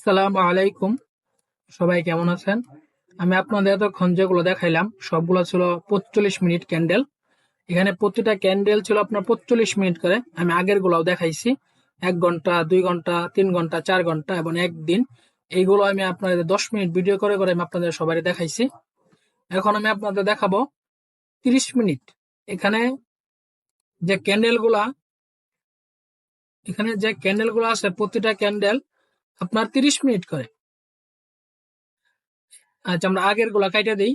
আসসালামু আলাইকুম। সবাই কেমন আছেন? আমি আপনাদের এতক্ষণ যেগুলো দেখাইলাম সবগুলো ছিল 45 মিনিট ক্যান্ডেল। এখানে প্রতিটা ক্যান্ডেল ছিল আপনার 45 মিনিট করে। আমি আগের গুলাও দেখাইছি, 1 ঘন্টা, 2 ঘন্টা, 3 ঘন্টা, 4 ঘন্টা এবং একদিন। এইগুলো আমি আপনাদের 10 মিনিট ভিডিও করে করে আমি আপনাদের সবাই দেখাইছি। এখন আমি আপনাদের দেখাবো 30 মিনিট। এখানে যে ক্যান্ডেল গুলা আছে প্রতিটা ক্যান্ডেল আপনার 30 মিনিট করে। আচ্ছা, আমরা আগের গুলা কাইটা দিই,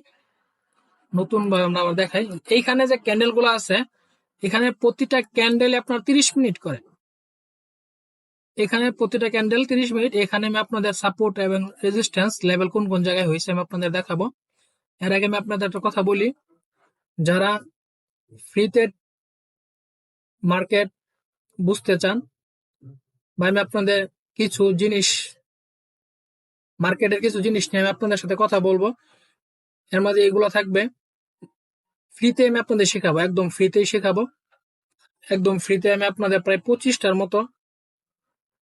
নতুন ভাবে আমরা আবার দেখাই। এইখানে যে ক্যান্ডেল গুলো আছে, এখানে প্রতিটা ক্যান্ডেল আপনার 30 মিনিট করে। এখানে প্রতিটা ক্যান্ডেল 30 মিনিট। এখানে আমি আপনাদের সাপোর্ট এবং রেজিস্ট্যান্স লেভেল কোন কোন জায়গায় হয়েছে আমি আপনাদের দেখাবো। এর আগে আমি আপনাদের একটা কথা বলি, যারা ফ্রিতে মার্কেট বুঝতে চান বা আমি আপনাদের কিছু জিনিস, মার্কেটের কিছু জিনিস নিয়ে আমি আপনাদের সাথে কথা বলবো। এর মাঝে এগুলো থাকবে ফ্রিতে, আমি আপনাদের শেখাবো, একদম ফ্রিতেই শেখাবো। একদম ফ্রিতে আমি আপনাদের প্রায় 25টার মতো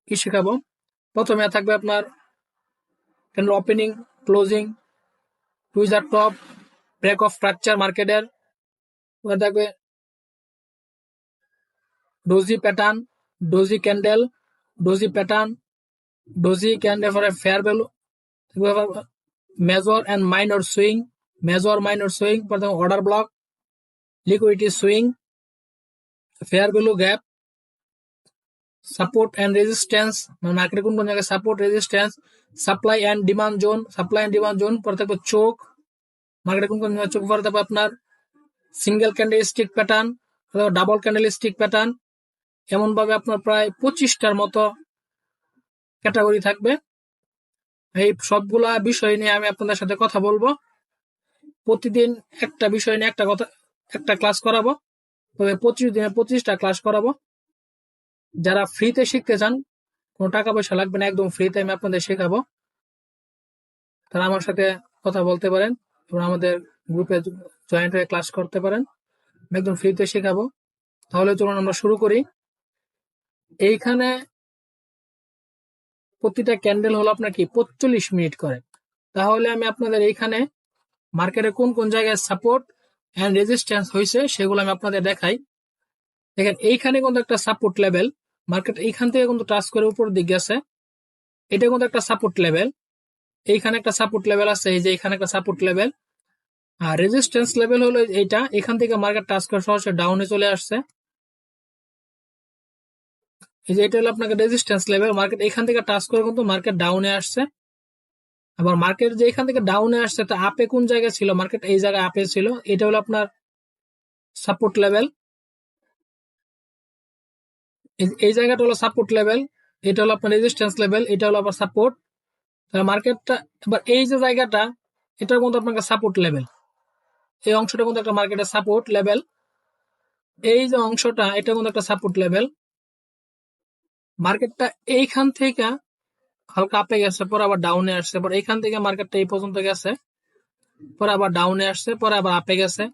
কি শেখাবো। প্রথমে থাকবে আপনার candle opening, closing, tweezer top, break of structure মার্কেটের, থাকবে doji pattern, doji candle, doji pattern, doji candle for fair value, major and minor swing, major minor swing, প্রথমে order block, liquidity swing, fair value gap, support and resistance, মার্কেটে কোন কোন জায়গায় support resistance, supply and demand zone, supply and demand zone, পরে থাকবে চোখ, মার্কেটে কোন কোন জায়গায় চোখ, পরে থাকবে আপনার সিঙ্গেল ক্যান্ডেল স্টিক প্যাটার্ন অথবা ডাবল ক্যান্ডেল স্টিক প্যাটার্ন। এমন ভাবে আপনার প্রায় 25টার মতো ক্যাটাগরি থাকবে। এই সবগুলা বিষয় নিয়ে আমি আপনাদের সাথে কথা বলবো। প্রতিদিন একটা বিষয় নিয়ে একটা ক্লাস করাবো, তবে 25 দিনে 25টা ক্লাস করাবো। যারা ফ্রিতে শিখতে চান, কোনো টাকা পয়সা লাগবে না, একদম ফ্রিতে আমি আপনাদের শেখাবো। তারা আমার সাথে কথা বলতে পারেন এবং আমাদের গ্রুপে জয়েন্ট হয়ে ক্লাস করতে পারেন। আমি একদম ফ্রিতে শেখাবো। তাহলে চলুন আমরা শুরু করি। এইখানে প্রতিটা ক্যান্ডেল হলো আপনার কি 45 মিনিট করে। তাহলে আমি আপনাদের এইখানে মার্কেটে কোন কোন জায়গায় সাপোর্ট এন্ড রেজিস্ট্যান্স হয়েছে সেগুলো আমি আপনাদের দেখাই। দেখেন, এইখানে কিন্তু একটা সাপোর্ট লেভেল, মার্কেট এইখান থেকে কিন্তু টাচ করে উপরের দিকে গেছে, এটা কিন্তু একটা সাপোর্ট লেভেল। এইখানে একটা সাপোর্ট লেভেল আছে, এই যে এখানে একটা সাপোর্ট লেভেল। আর রেজিস্ট্যান্স লেভেল হলো এইটা, এখান থেকে মার্কেট টাচ করে সরাসরি ডাউনে চলে আসছে। এই যে এটা হলো আপনাকে রেজিস্ট্যান্স লেভেল, মার্কেট এখান থেকে টাচ করে কিন্তু মার্কেট ডাউনে আসছে। আবার মার্কেট যে এখান থেকে ডাউনে আসছে, তো আপে কোন জায়গায় ছিল, মার্কেট এই জায়গায় আপে ছিল, এটা হলো আপনার সাপোর্ট লেভেল। এই জায়গাটা হলো সাপোর্ট লেভেল, এটা হলো আপনার রেজিস্ট্যান্স লেভেল, এটা হলো আবার সাপোর্ট। মার্কেটটা এবার এই যে জায়গাটা, এটা কিন্তু আপনাকে সাপোর্ট লেভেল, এই অংশটা কিন্তু একটা মার্কেটের সাপোর্ট লেভেল। এই যে অংশটা, এটা কিন্তু একটা সাপোর্ট লেভেল। মার্কেটটা এইখান থেকে হালকা আপে গেছে, পরে আবার ডাউনে আসছে, পরে এইখান থেকে মার্কেটটা এই পর্যন্ত গেছে, পরে আবার ডাউনে আসছে, পরে আবার আপে গেছে।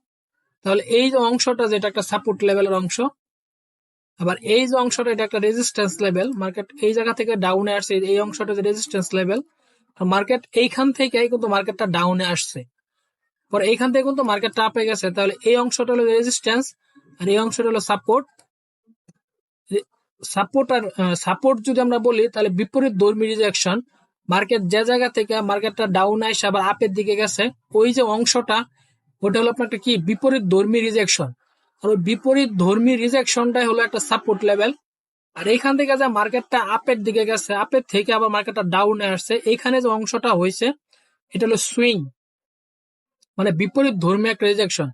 তাহলে এই যে অংশটা, যেটা একটা সাপোর্ট লেভেলের অংশ, আবার এই যে অংশটা, এটা একটা রেজিস্ট্যান্স লেভেল। মার্কেট এই জায়গা থেকে ডাউনে আসছে, এই অংশটা যে রেজিস্ট্যান্স লেভেল। মার্কেট এইখান থেকে কিন্তু মার্কেটটা ডাউনে আসছে, পরে এইখান থেকে কিন্তু মার্কেটটা আপে গেছে। তাহলে এই অংশটা হলো রেজিস্ট্যান্স আর এই অংশটা হলো সাপোর্ট। সাপোর্ট আর সাপোর্ট যদি আমরা বলি, তাহলে বিপরীত ধর্মী রিজেকশন। মার্কেট যে জায়গা থেকে মার্কেটটা ডাউনে আসে আবার আপের দিকে গেছে, ওই যে অংশটা, ওটা হলো আপনার একটা কি বিপরীত ধর্মী রিজেকশন। আর ওই বিপরীত ধর্মী রিজেকশনটাই হলো একটা সাপোর্ট লেভেল। আর এইখান থেকে যে মার্কেটটা আপের দিকে গেছে, আপের থেকে আবার মার্কেটটা ডাউনে আসছে, এইখানে যে অংশটা হয়েছে, এটা হলো সুইং, মানে বিপরীত ধর্মী একটা রিজেকশন।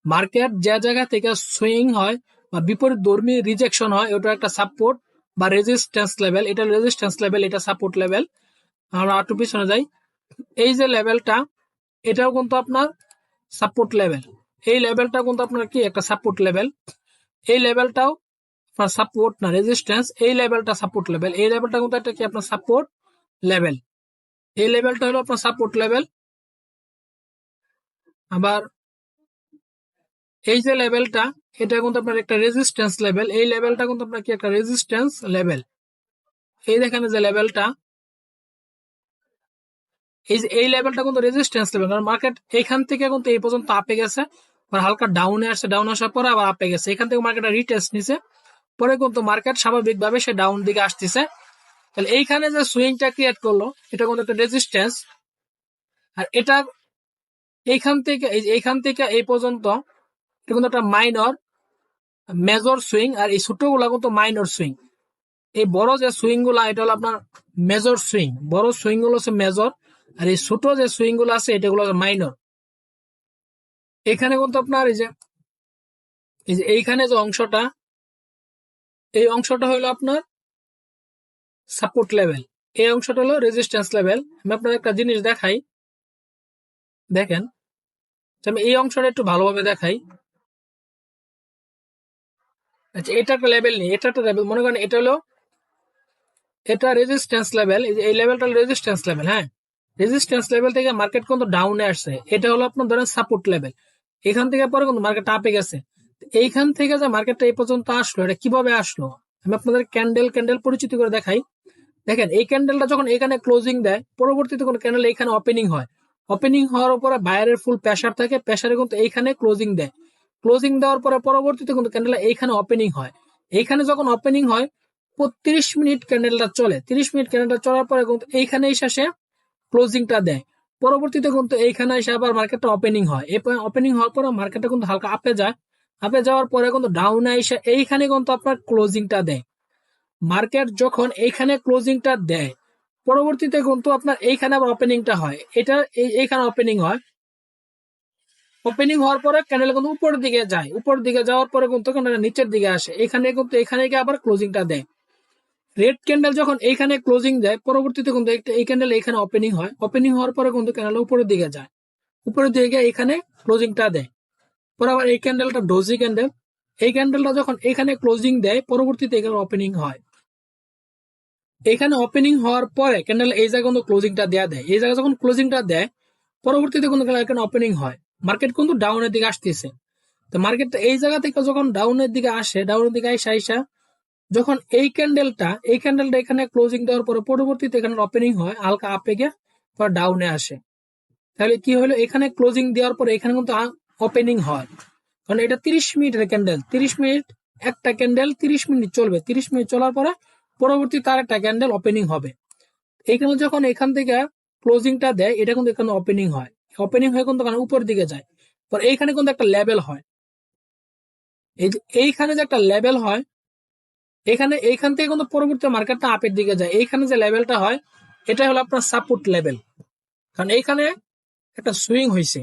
মার্কেট যে জায়গা থেকে সুইং হয় বা বিপরীত ধর্মী রিজেকশন হয়, ওটা একটা সাপোর্ট বা রেজিস্ট্যান্স লেভেল। এটা রেজিস্ট্যান্স লেভেল, এটা সাপোর্ট লেভেল। আমরা একটু পিছনে যাই, এই যে লেভেলটা, এটাও কিন্তু আপনার সাপোর্ট লেভেল। এই লেভেলটা কিন্তু আপনার কি একটা সাপোর্ট লেভেল। এই লেভেলটাও আপনার সাপোর্ট না রেজিস্ট্যান্স, এই লেভেলটা সাপোর্ট লেভেল। এই লেভেলটা কিন্তু একটা কি আপনার সাপোর্ট লেভেল, এই লেভেলটা হলো আপনার সাপোর্ট লেভেল। আবার এই যে লেভেলটা, এটা কিন্তু আপনার একটা রেজিস্ট্যান্স লেভেল, এই লেভেলটা কিন্তু আপনার কি একটা রেজিস্ট্যান্স লেভেল। এই দেখেন যে লেভেলটা, এই যে এই লেভেলটা কিন্তু রেজিস্ট্যান্স লেভেল, কারণ মার্কেট এখান থেকে কিন্তু এই পর্যন্ত আপে গেছে, আর হালকা ডাউনে আসছে, ডাউন আসার পরে আবার আপে গেছে, এখান থেকে মার্কেট রিটেস্ট নিছে, পরে কিন্তু মার্কেট স্বাভাবিকভাবে সে ডাউন দিকে আসতেছে। তাহলে এইখানে যে সুইংটা ক্রিয়েট করলো এটা কিন্তু একটা রেজিস্ট্যান্স, আর এটা এইখান থেকে এই পর্যন্ত এটা কিন্তু একটা মাইনর মেজর সুইং, আর এই ছোট গুলা কিন্তু মাইনর সুইং। এই বড় যে সুইং গুলা এটা হলো আপনার মেজর সুইং, বড় সুইং গুলো হচ্ছে মেজর, আর এই ছোট যে সুইং গুলো আছে এটা গুলো মাইনর। এখানে কিন্তু আপনার এই যে এইখানে যে অংশটা, এই অংশটা হলো আপনার সাপোর্ট লেভেল, এই অংশটা হলো রেজিস্ট্যান্স লেভেল। আমি আপনাদের একটা জিনিস দেখাই, দেখেন আমি এই অংশটা একটু ভালোভাবে দেখাই। আচ্ছা, এটা একটা লেভেল নেই, এটা একটা লেভেল, মনে করেন এটা হলো এটা রেজিস্ট্যান্স লেভেল, এই লেভেলটা হলো রেজিস্ট্যান্স লেভেল। হ্যাঁ, রেজিস্ট্যান্স লেভেল থেকে মার্কেট কিন্তু ডাউনে আসছে, এটা হলো আপনার ধরেন সাপোর্ট লেভেল। এখান থেকে পরে কিন্তু মার্কেট আপে গেছে, এইখান থেকে যে মার্কেটটা এই পর্যন্ত আসলো এটা কিভাবে আসলো আমি আপনাদের ক্যান্ডেল ক্যান্ডেল পরিচিতি করে দেখাই। দেখেন এই ক্যান্ডেলটা যখন এখানে ক্লোজিং দেয়, পরবর্তীতে কোন ক্যান্ডেল এখানে ওপেনিং হয়, ওপেনিং হওয়ার উপরে বায়ারের ফুল প্রেসার থাকে, প্রেসারে কিন্তু এইখানে ক্লোজিং দেয়, ক্লোজিং দেওয়ার পরে পরবর্তীতে কিন্তু ক্যান্ডেল এইখানে ওপেনিং হয়। এইখানে যখন ওপেনিং হয় ৩০ মিনিট ক্যান্ডেলটা চলে, ৩০ মিনিট ক্যান্ডেলটা চলার পরে কিন্তু এইখানে এসে ক্লোজিংটা দেয়, পরবর্তীতে কিন্তু এইখানে এসে আবার মার্কেটটা ওপেনিং হয়, এই ওপেনিং হওয়ার পরে মার্কেটটা কিন্তু হালকা আপে যায়, আপে যাওয়ার পরে কিন্তু ডাউনে এসে এইখানে কিন্তু আপনার ক্লোজিংটা দেয়। মার্কেট যখন এইখানে ক্লোজিংটা দেয় পরবর্তীতে কিন্তু আপনার এইখানে আবার ওপেনিংটা হয়, এটা এইখানে ওপেনিং হয়, ওপেনিং হওয়ার পরে ক্যান্ডেল কিন্তু উপরের দিকে যায়, উপর দিকে যাওয়ার পরে কিন্তু ক্যান্ডেল নিচের দিকে আসে, এখানে কিন্তু এখানে গিয়ে আবার ক্লোজিংটা দেয়। রেড ক্যান্ডেল যখন এইখানে ক্লোজিং দেয় পরবর্তীতে কিন্তু এই ক্যান্ডেল এখানে ওপেনিং হয়, ওপেনিং হওয়ার পরে কিন্তু ক্যান্ডেল উপরের দিকে যায়, উপরের দিকে গিয়ে এখানে ক্লোজিংটা দেয়। পরে আবার এই ক্যান্ডেলটা ডোজি ক্যান্ডেল, এই ক্যান্ডেলটা যখন এখানে ক্লোজিং দেয় পরবর্তীতে এখানে ওপেনিং হয়, এখানে ওপেনিং হওয়ার পরে ক্যান্ডেল এই জায়গায় কিন্তু ক্লোজিংটা দেয়া দেয়, এই জায়গায় যখন ক্লোজিংটা দেয় পরবর্তীতে কিন্তু এখানে ওপেনিং হয়, মার্কেট কিন্তু ডাউনের দিকে আসতেছে। তো মার্কেট এই জায়গা থেকে যখন ডাউনের দিকে আসে, ডাউনের দিকে আইসা যখন এই ক্যান্ডেলটা এখানে ক্লোজিং দেওয়ার পরে পরবর্তীতে এখানে ওপেনিং হয়, হালকা আপে গিয়ে পরে ডাউনে আসে, তাহলে কি হলো এখানে ক্লোজিং দেওয়ার পরে এখানে কিন্তু ওপেনিং হয়, কারণ এটা ৩০ মিনিটের ক্যান্ডেল, ৩০ মিনিট একটা ক্যান্ডেল ৩০ মিনিট চলবে, ৩০ মিনিট চলার পরে পরবর্তী তার একটা ক্যান্ডেল ওপেনিং হবে। এখানে যখন এখান থেকে ক্লোজিংটা দেয় এটা কিন্তু এখানে ওপেনিং হয়, ওপেনিং হয়ে কিন্তু উপর দিকে যায়, পর এইখানে কিন্তু একটা লেভেল হয়, এই যে এইখানে যে একটা লেভেল হয়, এইখান থেকে কিন্তু পরবর্তী মার্কেটটা আপের দিকে যায়, এইখানে যে লেভেলটা হয় এটা হলো আপনার সাপোর্ট লেভেল, কারণ এইখানে একটা সুইং হয়েছে,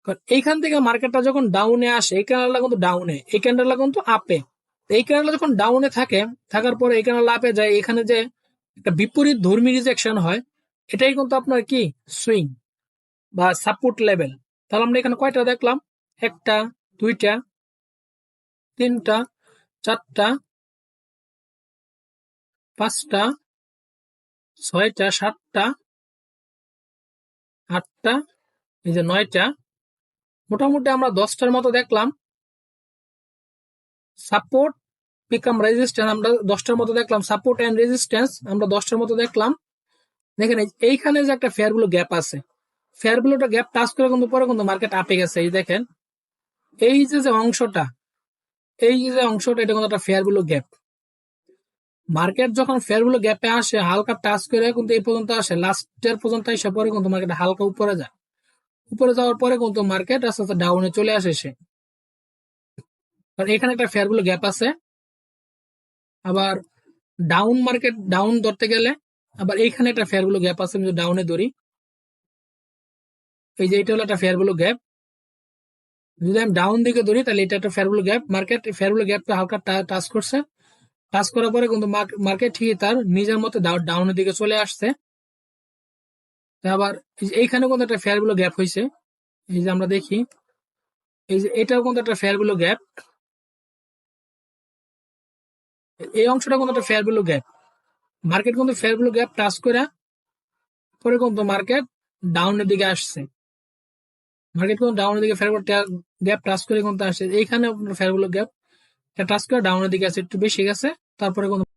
কারণ এইখান থেকে মার্কেটটা যখন ডাউনে আসে এই ক্যান্ডেলটা কিন্তু ডাউনে, এই ক্যান্ডেলটা কিন্তু আপে, এই ক্যান্ডেলটা যখন ডাউনে থাকার পরে এই ক্যান্ডেল আপে যায়, এখানে যে একটা বিপরীত ধর্মী রিজেকশন হয় এটাই কিন্তু আপনার কি সুইং বা সাপোর্ট লেভেল। তাহলে আমরা এখানে কয়টা দেখলাম, একটা, দুইটা, তিনটা, চারটা, পাঁচটা, ছয়টা, সাতটা, আটটা, এই যে নয়টা, মোটামুটি আমরা 10টার মতো দেখলাম সাপোর্ট বিকাম রেজিস্ট্যান্স, আমরা 10টার মতো দেখলাম সাপোর্ট এন্ড রেজিস্ট্যান্স, আমরা 10টার মতো দেখলাম। দেখেন এইখানে যে একটা ফেয়ার ভ্যালু গ্যাপ আছে, ফেয়ার ভ্যালুটা গ্যাপ টাচ করে কিন্তু পরে কিন্তু মার্কেট আপে গেছে, এই দেখেন এই যে অংশটা, এই যে অংশটা এটা কিন্তু একটা ফেয়ার ভ্যালু গ্যাপ, মার্কেট যখন ফেয়ার ভ্যালু গ্যাপে আসে হালকা টাচ করে কিন্তু এই পর্যন্ত আসে, লাস্টের পর্যন্ত এসে পরে কিন্তু মার্কেট হালকা উপরে যায়, উপরে যাওয়ার পরে কিন্তু মার্কেট আস্তে আস্তে ডাউনে চলে আসে সে, কারণ এখানে একটা ফেয়ার ভ্যালু গ্যাপ আছে। আবার ডাউন মার্কেট ডাউন ধরতে গেলে আবার এইখানে একটা ফেয়ার ভ্যালু গ্যাপ আছে, আমি যদি ডাউনে ধরি এই যে এটা হলো একটা ফেয়ার ভ্যালু গ্যাপ, যদি আমি ডাউন দিকে ধরি তাহলে এটা একটা fair value gap, market fair value গ্যাপটা হালকা টাচ করছে, টাচ করার পরে কিন্তু মার্কেট ঠিকই তার নিজের মতো ডাউনের দিকে চলে আসছে। আবার এইখানে কিন্তু একটা ফেয়ার ভ্যালু গ্যাপ হয়েছে, এই যে আমরা দেখি এই যে এটাও কিন্তু একটা ফেয়ার ভ্যালু গ্যাপ, এই অংশটা কিন্তু একটা ফেয়ার ভ্যালু গ্যাপ, মার্কেট কিন্তু ফেয়ার ভ্যালু গ্যাপ টাচ করে পরে কিন্তু মার্কেট ডাউনের দিকে আসছে, মার্কেট কিন্তু ডাউনের দিকে ফেয়ার গ্যাপ টাচ করে কিন্তু আসছে, এইখানে আপনার ফেয়ার ভ্যালু গ্যাপ টাচ করে ডাউনের দিকে আছে, একটু বেশি গেছে, তারপরে কিন্তু